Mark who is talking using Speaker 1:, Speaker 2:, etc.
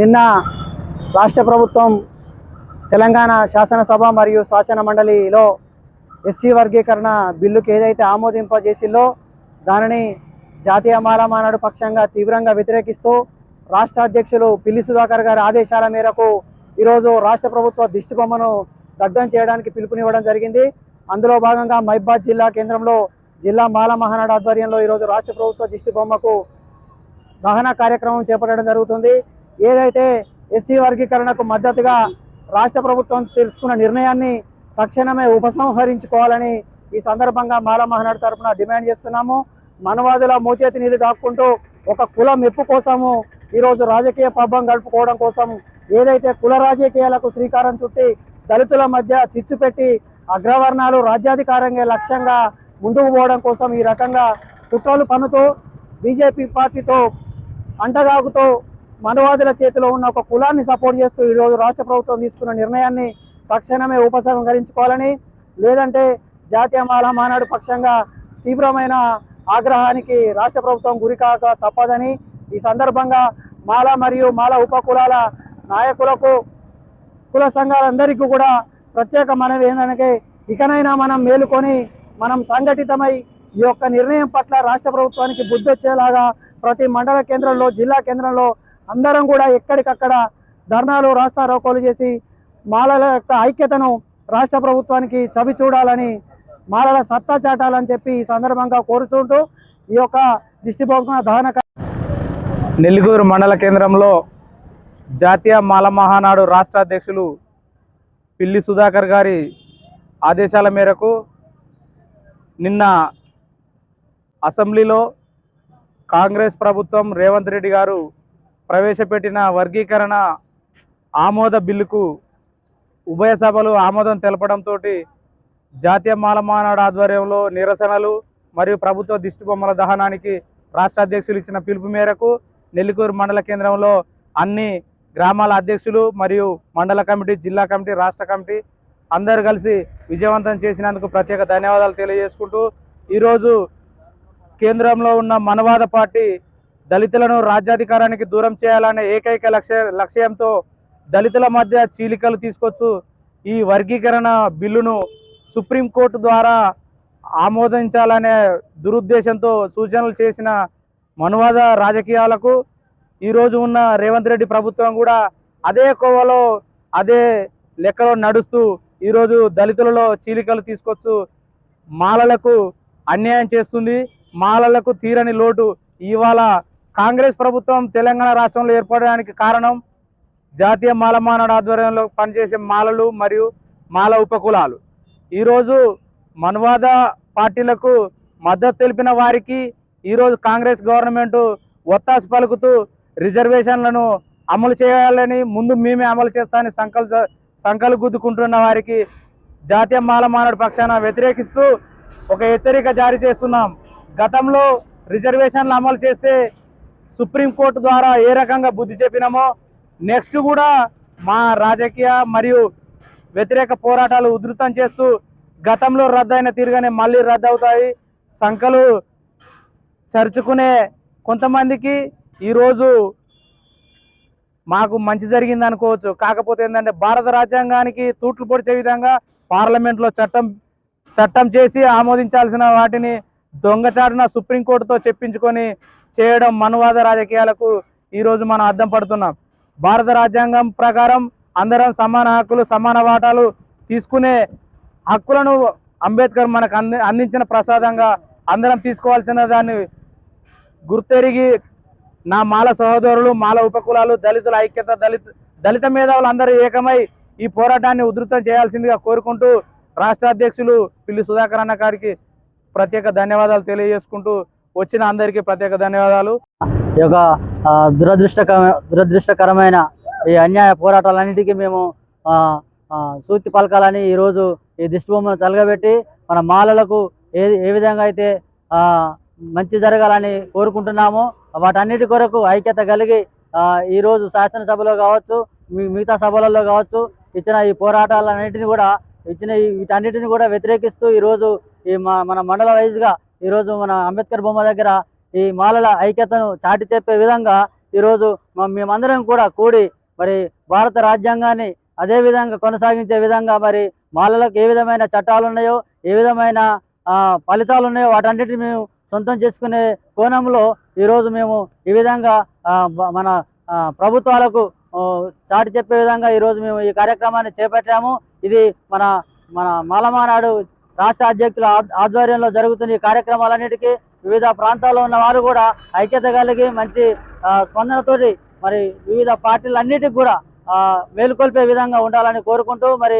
Speaker 1: నిన్న రాష్ట్ర ప్రభుత్వం తెలంగాణ శాసనసభ మరియు శాసన మండలిలో ఎస్సీ వర్గీకరణ బిల్లుకి ఏదైతే ఆమోదింపజేసిందో దానిని జాతీయ మాల మానాడు పక్షంగా తీవ్రంగా వ్యతిరేకిస్తూ రాష్ట్ర అధ్యక్షులు పిల్లి సుధాకర్ గారి ఆదేశాల మేరకు ఈరోజు రాష్ట్ర ప్రభుత్వ దిష్టిబొమ్మను దగ్ధం చేయడానికి పిలుపునివ్వడం జరిగింది. అందులో భాగంగా మహబూబాబాద్ జిల్లా కేంద్రంలో జిల్లా మాల మహానాడు ఆధ్వర్యంలో ఈరోజు రాష్ట్ర ప్రభుత్వ దిష్టిబొమ్మకు దహన కార్యక్రమం చేపట్టడం జరుగుతుంది. ఏదైతే ఎస్సీ వర్గీకరణకు మద్దతుగా రాష్ట్ర ప్రభుత్వం తీసుకున్న నిర్ణయాన్ని తక్షణమే ఉపసంహరించుకోవాలని ఈ సందర్భంగా మాల మహానాడు తరఫున డిమాండ్ చేస్తున్నాము. మనవాదుల మోచేతి నీళ్లు దాక్కుంటూ ఒక కుల మెప్పు కోసము ఈరోజు రాజకీయ పబ్బం గడుపుకోవడం కోసం ఏదైతే కుల రాజకీయాలకు శ్రీకారం చుట్టి దళితుల మధ్య చిచ్చు పెట్టి అగ్రవర్ణాలు రాజ్యాధికారంగా లక్ష్యంగా ముందుకు పోవడం కోసం ఈ రకంగా కుట్రలు పన్నుతూ బీజేపీ పార్టీతో అంటగాగుతూ మనవాదుల చేతిలో ఉన్న ఒక కులాన్ని సపోర్ట్ చేస్తూ ఈరోజు రాష్ట్ర ప్రభుత్వం తీసుకున్న నిర్ణయాన్ని తక్షణమే ఉపసంహరించుకోవాలని, లేదంటే జాతీయ మాల మానాడు పక్షంగా తీవ్రమైన ఆగ్రహానికి రాష్ట్ర ప్రభుత్వం గురికాక తప్పదని ఈ సందర్భంగా మాల మరియు మాల ఉపకులాల నాయకులకు, కుల సంఘాలందరికీ కూడా ప్రత్యేక మనవి ఏంటంటే ఇకనైనా మనం మేలుకొని మనం సంఘటితమై ఈ యొక్క నిర్ణయం పట్ల రాష్ట్ర ప్రభుత్వానికి బుద్ధి వచ్చేలాగా ప్రతి మండల కేంద్రంలో, జిల్లా కేంద్రంలో అందరం కూడా ఎక్కడికక్కడ ధర్నాలు, రాస్తా రోకోలు చేసి మాలల యొక్క ఐక్యతను రాష్ట్ర ప్రభుత్వానికి చవి చూడాలని, మాలల సత్తా చాటాలని చెప్పి ఈ సందర్భంగా కోరుతుంటూ ఈ యొక్క దిష్టిబొమ్మ దహన
Speaker 2: నెల్లికూరు మండల కేంద్రంలో జాతీయ మాల మహానాడు రాష్ట్ర అధ్యక్షులు పిల్లి సుధాకర్ గారి ఆదేశాల మేరకు నిన్న అసెంబ్లీలో కాంగ్రెస్ ప్రభుత్వం రేవంత్ రెడ్డి గారు ప్రవేశపెట్టిన వర్గీకరణ ఆమోద బిల్లుకు ఉభయ సభలు ఆమోదం తెలపడంతో జాతీయ మాల మహానాడు ఆధ్వర్యంలో నిరసనలు మరియు ప్రభుత్వ దిష్టిబొమ్మల దహనానికి రాష్ట్ర అధ్యక్షులు ఇచ్చిన పిలుపు మేరకు నెల్లికూరు మండల కేంద్రంలో అన్ని గ్రామాల అధ్యక్షులు మరియు మండల కమిటీ, జిల్లా కమిటీ, రాష్ట్ర కమిటీ అందరూ కలిసి విజయవంతం చేసినందుకు ప్రత్యేక ధన్యవాదాలు తెలియజేసుకుంటూ, ఈరోజు కేంద్రంలో ఉన్న మనవాద పార్టీ దళితులను రాజ్యాధికారానికి దూరం చేయాలనే ఏకైక లక్ష్యంతో దళితుల మధ్య చీలికలు తీసుకొచ్చు ఈ వర్గీకరణ బిల్లును సుప్రీంకోర్టు ద్వారా ఆమోదించాలనే దురుద్దేశంతో సూచనలు చేసిన మనువాద రాజకీయాలకు ఈరోజు ఉన్న రేవంత్ రెడ్డి ప్రభుత్వం కూడా అదే కోవలో, అదే లెక్కలో నడుస్తూ ఈరోజు దళితులలో చీలికలు తీసుకొచ్చు మాలలకు అన్యాయం చేస్తుంది. మాలలకు తీరని లోటు. ఇవాళ కాంగ్రెస్ ప్రభుత్వం తెలంగాణ రాష్ట్రంలో ఏర్పడడానికి కారణం జాతీయ మాల మానాడు ఆధ్వర్యంలో పనిచేసే మాలలు మరియు మాల ఉపకులాలు. ఈరోజు మనువాద పార్టీలకు మద్దతు తెలిపిన వారికి ఈరోజు కాంగ్రెస్ గవర్నమెంట్ ఒత్తాసు పలుకుతూ రిజర్వేషన్లను అమలు చేయాలని, ముందు మేమే అమలు చేస్తామని సంకలు గుద్దుకుంటున్న వారికి జాతీయ మాల మానాడు పక్షాన వ్యతిరేకిస్తూ ఒక హెచ్చరిక జారీ చేస్తున్నాం. గతంలో రిజర్వేషన్లు అమలు చేస్తే సుప్రీంకోర్టు ద్వారా ఏ రకంగా బుద్ధి చెప్పినామో నెక్స్ట్ కూడా మా రాజకీయ మరియు వ్యతిరేక పోరాటాలు ఉధృతం చేస్తూ గతంలో రద్దయిన తీరుగానే మళ్ళీ రద్దు అవుతాయి. సంఖ్యలు చర్చుకునే కొంతమందికి ఈరోజు మాకు మంచి జరిగింది అనుకోవచ్చు. కాకపోతే ఏంటంటే భారత రాజ్యాంగానికి తూట్లు పొడిచే విధంగా పార్లమెంట్లో చట్టం చేసి ఆమోదించాల్సిన వాటిని దొంగచాటున సుప్రీంకోర్టుతో చెప్పించుకొని చేయడం మనువాద రాజకీయాలకు ఈరోజు మనం అద్దం పడుతున్నాం. భారత రాజ్యాంగం ప్రకారం అందరం సమాన హక్కులు, సమాన వాటాలు తీసుకునే హక్కులను అంబేద్కర్ మనకు అందించిన ప్రసాదంగా అందరం తీసుకోవాల్సిన దాన్ని గుర్తెరిగి నా మాల సహోదరులు, మాల ఉపకులాలు, దళితుల ఐక్యత, దళిత మేధావులు అందరూ ఏకమై ఈ పోరాటాన్ని ఉధృతం చేయాల్సిందిగా కోరుకుంటూ రాష్ట్ర అధ్యక్షులు పిల్లి సుధాకర్ అన్న గారికి ప్రత్యేక ధన్యవాదాలు తెలియజేసుకుంటూ వచ్చిన అందరికీ ప్రత్యేక ధన్యవాదాలు.
Speaker 3: ఈ యొక్క దురదృష్టకరమైన ఈ అన్యాయ పోరాటాలన్నిటికీ మేము సూక్తి పలకాలని ఈరోజు ఈ దిష్టిబొమ్మను తలగబెట్టి మన మాలలకు ఏ విధంగా అయితే మంచి జరగాలని కోరుకుంటున్నామో వాటన్నిటి కొరకు ఐక్యత కలిగి ఈరోజు శాసనసభలో కావచ్చు, మిగతా సభలలో కావచ్చు ఇచ్చిన ఈ పోరాటాలన్నింటినీ కూడా వీటన్నిటిని కూడా వ్యతిరేకిస్తూ ఈరోజు ఈ మన మండల వైజ్గా ఈరోజు మన అంబేద్కర్ బొమ్మ దగ్గర ఈ మాలల ఐక్యతను చాటి చెప్పే విధంగా ఈరోజు మేమందరం కూడా కూడి మరి భారత రాజ్యాంగాన్ని అదే విధంగా కొనసాగించే విధంగా మరి మాలలకు ఏ విధమైన చట్టాలు ఉన్నాయో, ఏ విధమైన ఫలితాలు ఉన్నాయో వాటన్నిటిని మేము సొంతం చేసుకునే కోణంలో ఈరోజు మేము ఈ విధంగా మన ప్రభుత్వాలకు చాటి చెప్పే విధంగా ఈరోజు మేము ఈ కార్యక్రమాన్ని చేపట్టాము. ఇది మన మన మాలమానాడు రాష్ట్ర అధ్యక్షుల ఆధ్వర్యంలో జరుగుతున్న ఈ కార్యక్రమాలన్నిటికీ వివిధ ప్రాంతాల్లో ఉన్న వారు కూడా ఐక్యత కలిగి మంచి స్పందనతోటి మరి వివిధ పార్టీలన్నిటికి కూడా మేలుకొల్పే విధంగా ఉండాలని కోరుకుంటూ మరి